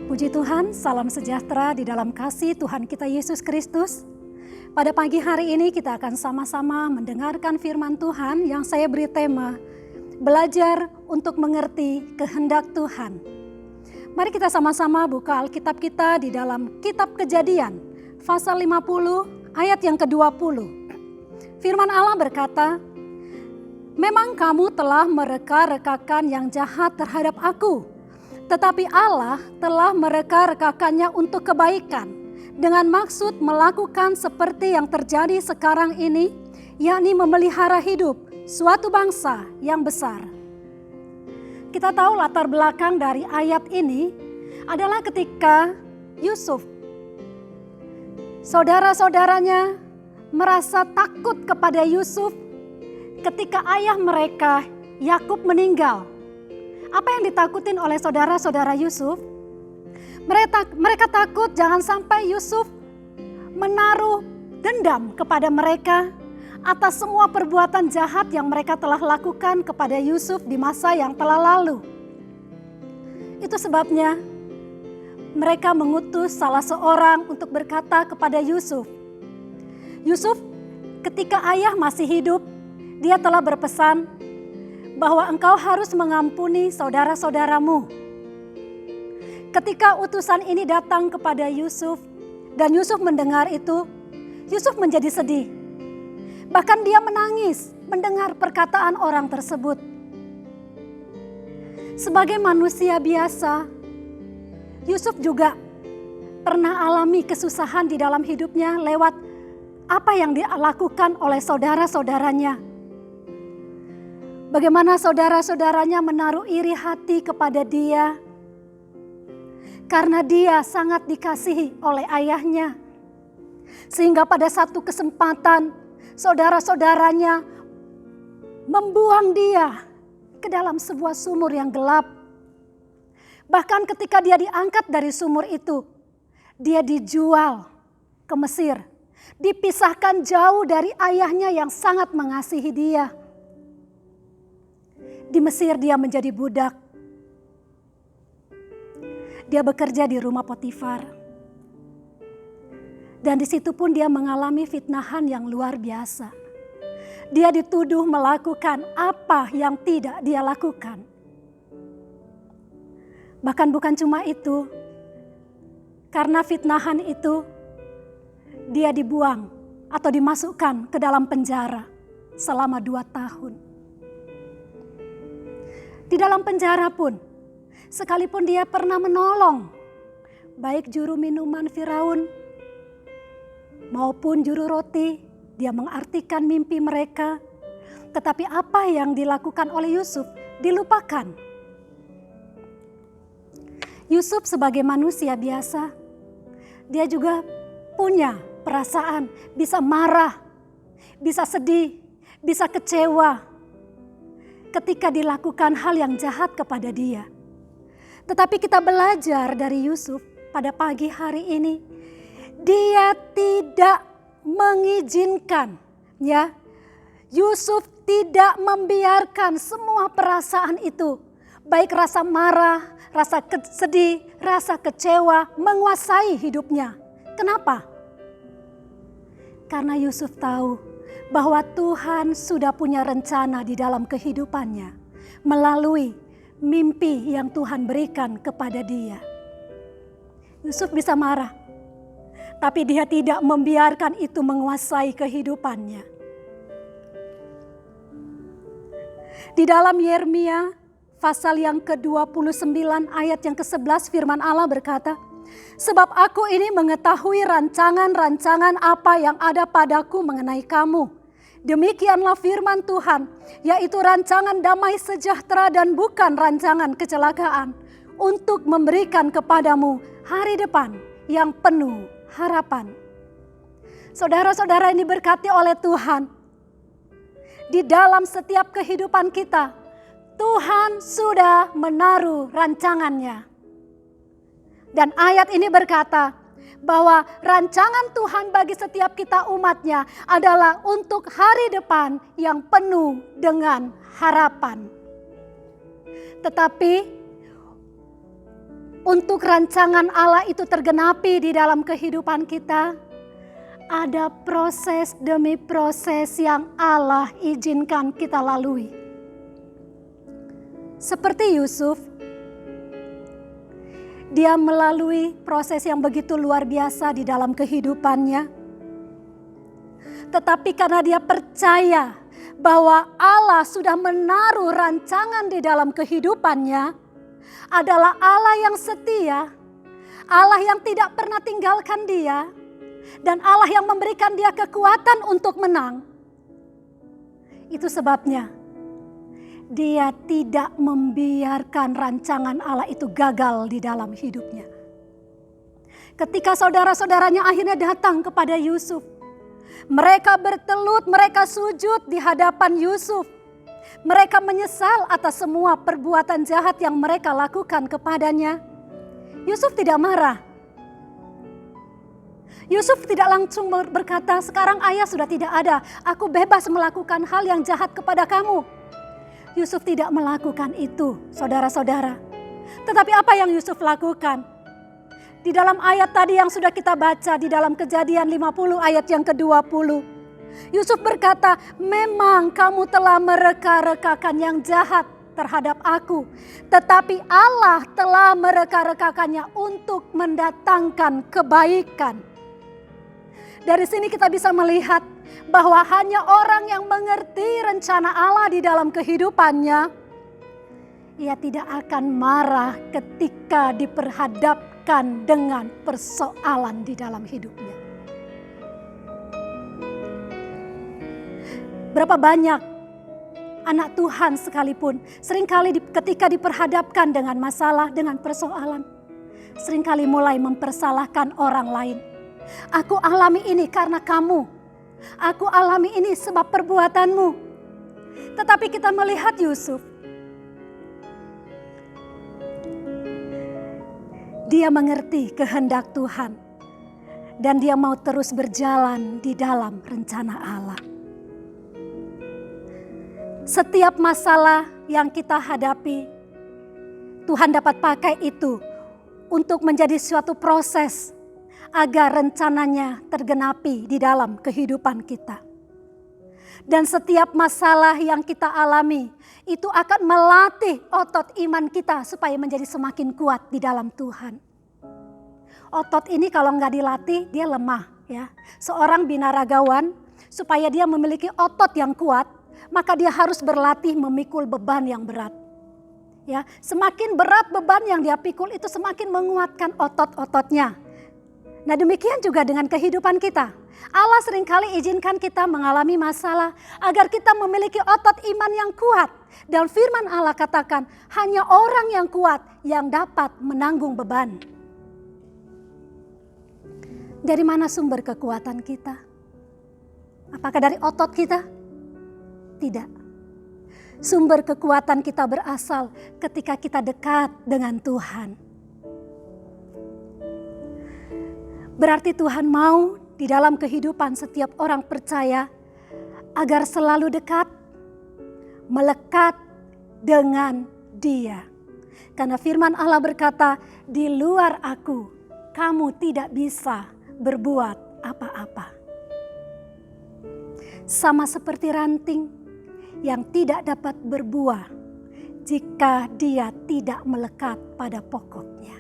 Puji Tuhan, salam sejahtera di dalam kasih Tuhan kita Yesus Kristus. Pada pagi hari ini kita akan sama-sama mendengarkan firman Tuhan yang saya beri tema, belajar untuk mengerti kehendak Tuhan. Mari kita sama-sama buka Alkitab kita di dalam Kitab Kejadian, pasal 50 ayat yang ke-20. Firman Allah berkata, "Memang kamu telah mereka-rekakan yang jahat terhadap aku, tetapi Allah telah mereka-rekakannya untuk kebaikan, dengan maksud melakukan seperti yang terjadi sekarang ini, yakni memelihara hidup suatu bangsa yang besar." Kita tahu latar belakang dari ayat ini adalah ketika Yusuf, saudara-saudaranya merasa takut kepada Yusuf ketika ayah mereka Yakub meninggal. Apa yang ditakutin oleh saudara-saudara Yusuf? Mereka takut jangan sampai Yusuf menaruh dendam kepada mereka atas semua perbuatan jahat yang mereka telah lakukan kepada Yusuf di masa yang telah lalu. Itu sebabnya mereka mengutus salah seorang untuk berkata kepada Yusuf, "Yusuf, ketika ayah masih hidup, dia telah berpesan bahwa engkau harus mengampuni saudara-saudaramu." Ketika utusan ini datang kepada Yusuf dan Yusuf mendengar itu, Yusuf menjadi sedih. Bahkan dia menangis mendengar perkataan orang tersebut. Sebagai manusia biasa, Yusuf juga pernah alami kesusahan di dalam hidupnya lewat apa yang dilakukan oleh saudara-saudaranya. Bagaimana saudara-saudaranya menaruh iri hati kepada dia karena dia sangat dikasihi oleh ayahnya. Sehingga pada satu kesempatan saudara-saudaranya membuang dia ke dalam sebuah sumur yang gelap. Bahkan ketika dia diangkat dari sumur itu, dia dijual ke Mesir. Dipisahkan jauh dari ayahnya yang sangat mengasihi dia. Di Mesir dia menjadi budak. Dia bekerja di rumah Potifar. Dan di situ pun dia mengalami fitnahan yang luar biasa. Dia dituduh melakukan apa yang tidak dia lakukan. Bahkan bukan cuma itu. Karena fitnahan itu, dia dibuang atau dimasukkan ke dalam penjara selama 2 tahun. Di dalam penjara pun, sekalipun dia pernah menolong baik juru minuman Firaun maupun juru roti, dia mengartikan mimpi mereka. Tetapi apa yang dilakukan oleh Yusuf dilupakan. Yusuf sebagai manusia biasa, dia juga punya perasaan, bisa marah, bisa sedih, bisa kecewa ketika dilakukan hal yang jahat kepada dia. Tetapi kita belajar dari Yusuf pada pagi hari ini, dia tidak mengizinkan, ya. Yusuf tidak membiarkan semua perasaan itu, baik rasa marah, rasa sedih, rasa kecewa menguasai hidupnya. Kenapa? Karena Yusuf tahu bahwa Tuhan sudah punya rencana di dalam kehidupannya melalui mimpi yang Tuhan berikan kepada dia. Yusuf bisa marah, tapi dia tidak membiarkan itu menguasai kehidupannya. Di dalam Yeremia pasal yang ke-29 ayat yang ke-11 firman Allah berkata, "Sebab aku ini mengetahui rancangan-rancangan apa yang ada padaku mengenai kamu. Demikianlah firman Tuhan, yaitu rancangan damai sejahtera dan bukan rancangan kecelakaan, untuk memberikan kepadamu hari depan yang penuh harapan." Saudara-saudara ini diberkati oleh Tuhan. Di dalam setiap kehidupan kita, Tuhan sudah menaruh rancangannya. Dan ayat ini berkata bahwa rancangan Tuhan bagi setiap kita umatnya adalah untuk hari depan yang penuh dengan harapan. Tetapi untuk rancangan Allah itu tergenapi di dalam kehidupan kita, ada proses demi proses yang Allah izinkan kita lalui. Seperti Yusuf, dia melalui proses yang begitu luar biasa di dalam kehidupannya. Tetapi karena dia percaya bahwa Allah sudah menaruh rancangan di dalam kehidupannya, adalah Allah yang setia, Allah yang tidak pernah tinggalkan dia, dan Allah yang memberikan dia kekuatan untuk menang. Itu sebabnya dia tidak membiarkan rancangan Allah itu gagal di dalam hidupnya. Ketika saudara-saudaranya akhirnya datang kepada Yusuf, mereka bertelut, mereka sujud di hadapan Yusuf. Mereka menyesal atas semua perbuatan jahat yang mereka lakukan kepadanya. Yusuf tidak marah. Yusuf tidak langsung berkata, sekarang ayah sudah tidak ada, aku bebas melakukan hal yang jahat kepada kamu. Yusuf tidak melakukan itu, saudara-saudara. Tetapi apa yang Yusuf lakukan? Di dalam ayat tadi yang sudah kita baca, di dalam Kejadian 50 ayat yang ke-20. Yusuf berkata, memang kamu telah mereka-rekakan yang jahat terhadap aku. Tetapi Allah telah mereka-rekakannya untuk mendatangkan kebaikan. Dari sini kita bisa melihat bahwa hanya orang yang mengerti rencana Allah di dalam kehidupannya, ia tidak akan marah ketika diperhadapkan dengan persoalan di dalam hidupnya. Berapa banyak anak Tuhan sekalipun seringkali ketika diperhadapkan dengan masalah, dengan persoalan, seringkali mulai mempersalahkan orang lain. Aku alami ini karena kamu. Aku alami ini sebab perbuatanmu. Tetapi kita melihat Yusuf. Dia mengerti kehendak Tuhan. Dan dia mau terus berjalan di dalam rencana Allah. Setiap masalah yang kita hadapi, Tuhan dapat pakai itu untuk menjadi suatu proses agar rencananya tergenapi di dalam kehidupan kita. Dan setiap masalah yang kita alami itu akan melatih otot iman kita supaya menjadi semakin kuat di dalam Tuhan. Otot ini kalau nggak dilatih dia lemah ya. Seorang binaragawan supaya dia memiliki otot yang kuat, maka dia harus berlatih memikul beban yang berat. Ya, semakin berat beban yang dia pikul itu semakin menguatkan otot-ototnya. Nah demikian juga dengan kehidupan kita. Allah seringkali izinkan kita mengalami masalah agar kita memiliki otot iman yang kuat. Dan firman Allah katakan hanya orang yang kuat yang dapat menanggung beban. Dari mana sumber kekuatan kita? Apakah dari otot kita? Tidak. Sumber kekuatan kita berasal ketika kita dekat dengan Tuhan. Berarti Tuhan mau di dalam kehidupan setiap orang percaya agar selalu dekat, melekat dengan Dia. Karena firman Allah berkata, di luar aku, kamu tidak bisa berbuat apa-apa. Sama seperti ranting yang tidak dapat berbuah jika dia tidak melekat pada pokoknya.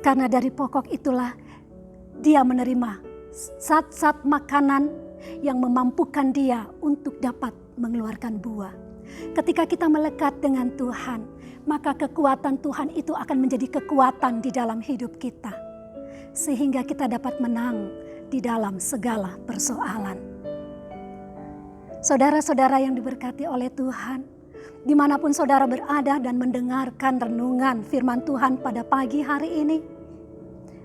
Karena dari pokok itulah dia menerima zat-zat makanan yang memampukan dia untuk dapat mengeluarkan buah. Ketika kita melekat dengan Tuhan, maka kekuatan Tuhan itu akan menjadi kekuatan di dalam hidup kita. Sehingga kita dapat menang di dalam segala persoalan. Saudara-saudara yang diberkati oleh Tuhan, dimanapun saudara berada dan mendengarkan renungan firman Tuhan pada pagi hari ini,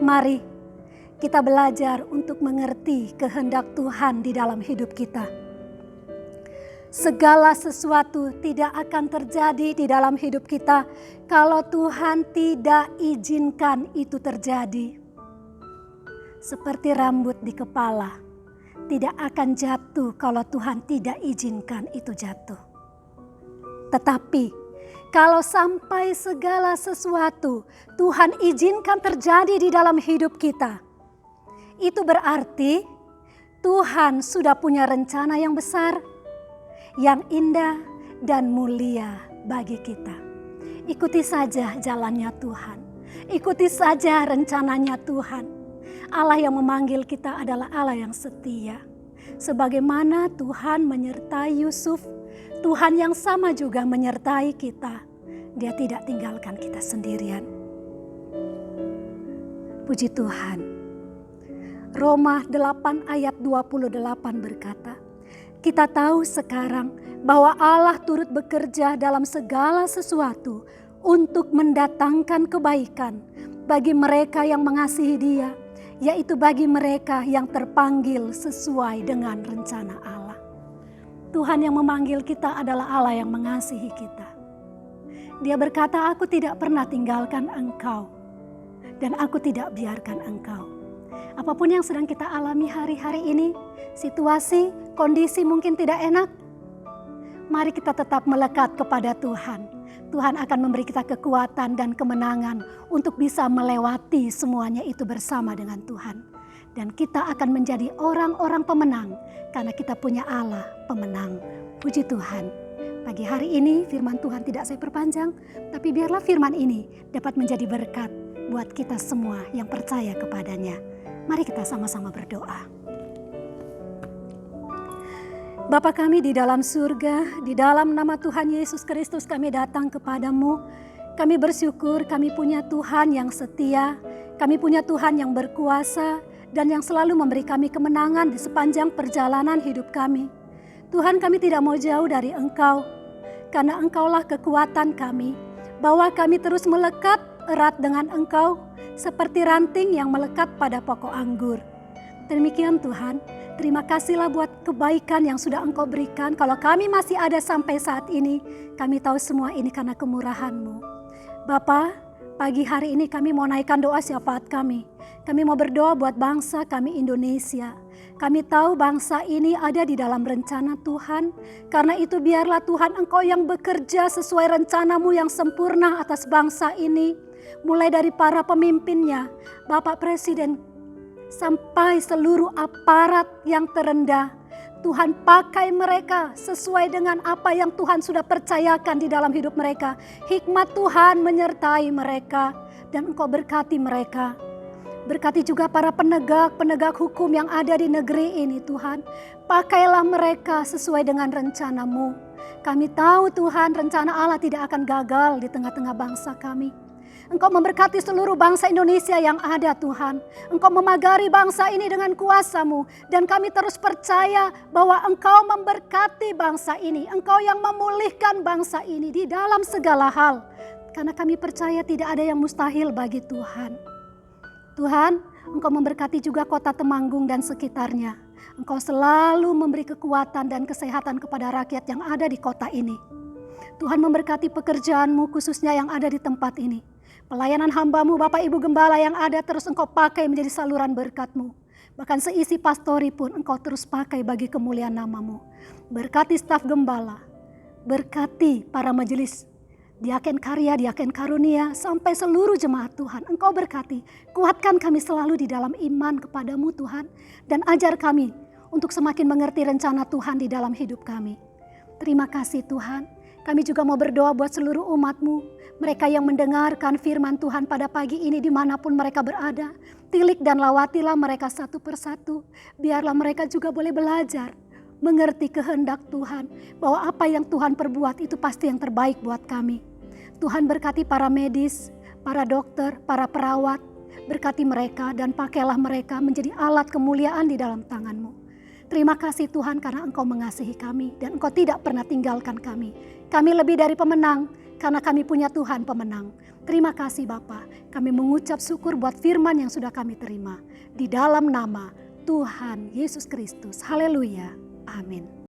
mari kita belajar untuk mengerti kehendak Tuhan di dalam hidup kita. Segala sesuatu tidak akan terjadi di dalam hidup kita kalau Tuhan tidak izinkan itu terjadi. Seperti rambut di kepala, tidak akan jatuh kalau Tuhan tidak izinkan itu jatuh. Tetapi Kalau sampai segala sesuatu Tuhan izinkan terjadi di dalam hidup kita, itu berarti Tuhan sudah punya rencana yang besar, yang indah dan mulia bagi kita. Ikuti saja jalannya Tuhan. Ikuti saja rencananya Tuhan. Allah yang memanggil kita adalah Allah yang setia. Sebagaimana Tuhan menyertai Yusuf, Tuhan yang sama juga menyertai kita. Dia tidak tinggalkan kita sendirian. Puji Tuhan. Roma 8 ayat 28 berkata, kita tahu sekarang bahwa Allah turut bekerja dalam segala sesuatu untuk mendatangkan kebaikan bagi mereka yang mengasihi Dia, yaitu bagi mereka yang terpanggil sesuai dengan rencana Allah. Tuhan yang memanggil kita adalah Allah yang mengasihi kita. Dia berkata, aku tidak pernah tinggalkan engkau dan aku tidak biarkan engkau. Apapun yang sedang kita alami hari-hari ini, situasi, kondisi mungkin tidak enak, mari kita tetap melekat kepada Tuhan. Tuhan akan memberi kita kekuatan dan kemenangan untuk bisa melewati semuanya itu bersama dengan Tuhan. Dan kita akan menjadi orang-orang pemenang karena kita punya Allah pemenang. Puji Tuhan. Pagi hari ini firman Tuhan tidak saya perpanjang, tapi biarlah firman ini dapat menjadi berkat buat kita semua yang percaya kepadanya. Mari kita sama-sama berdoa. Bapa kami di dalam surga, di dalam nama Tuhan Yesus Kristus kami datang kepadamu. Kami bersyukur kami punya Tuhan yang setia, kami punya Tuhan yang berkuasa, dan yang selalu memberi kami kemenangan di sepanjang perjalanan hidup kami. Tuhan, kami tidak mau jauh dari Engkau, karena Engkaulah kekuatan kami, bahwa kami terus melekat erat dengan Engkau, seperti ranting yang melekat pada pokok anggur. Demikian Tuhan, terima kasihlah buat kebaikan yang sudah Engkau berikan. Kalau kami masih ada sampai saat ini, kami tahu semua ini karena kemurahan-Mu. Bapa, pagi hari ini kami mau naikkan doa syafaat kami. Kami mau berdoa buat bangsa kami Indonesia. Kami tahu bangsa ini ada di dalam rencana Tuhan. Karena itu biarlah Tuhan Engkau yang bekerja sesuai rencana-Mu yang sempurna atas bangsa ini. Mulai dari para pemimpinnya, Bapak Presiden, sampai seluruh aparat yang terendah. Tuhan pakai mereka sesuai dengan apa yang Tuhan sudah percayakan di dalam hidup mereka. Hikmat Tuhan menyertai mereka dan Engkau berkati mereka. Berkati juga para penegak hukum yang ada di negeri ini Tuhan. Pakailah mereka sesuai dengan rencana-Mu. Kami tahu Tuhan rencana Allah tidak akan gagal di tengah-tengah bangsa kami. Engkau memberkati seluruh bangsa Indonesia yang ada Tuhan. Engkau memagari bangsa ini dengan kuasa-Mu. Dan kami terus percaya bahwa Engkau memberkati bangsa ini. Engkau yang memulihkan bangsa ini di dalam segala hal. Karena kami percaya tidak ada yang mustahil bagi Tuhan. Tuhan, Engkau memberkati juga kota Temanggung dan sekitarnya. Engkau selalu memberi kekuatan dan kesehatan kepada rakyat yang ada di kota ini. Tuhan memberkati pekerjaan-Mu khususnya yang ada di tempat ini. Pelayanan hamba-Mu Bapak Ibu Gembala yang ada terus Engkau pakai menjadi saluran berkat-Mu. Bahkan seisi pastori pun Engkau terus pakai bagi kemuliaan nama-Mu. Berkati staf gembala, berkati para majelis, diaken karya, diaken karunia, sampai seluruh jemaat Tuhan. Engkau berkati, kuatkan kami selalu di dalam iman kepadamu Tuhan. Dan ajar kami untuk semakin mengerti rencana Tuhan di dalam hidup kami. Terima kasih Tuhan. Kami juga mau berdoa buat seluruh umat-Mu. Mereka yang mendengarkan firman Tuhan pada pagi ini dimanapun mereka berada. Tilik dan lawatilah mereka satu persatu. Biarlah mereka juga boleh belajar. Mengerti kehendak Tuhan. Bahwa apa yang Tuhan perbuat itu pasti yang terbaik buat kami. Tuhan berkati para medis, para dokter, para perawat. Berkati mereka dan pakailah mereka menjadi alat kemuliaan di dalam tangan-Mu. Terima kasih Tuhan karena Engkau mengasihi kami dan Engkau tidak pernah tinggalkan kami. Kami lebih dari pemenang karena kami punya Tuhan pemenang. Terima kasih Bapa. Kami mengucap syukur buat firman yang sudah kami terima. Di dalam nama Tuhan Yesus Kristus. Haleluya. Amin.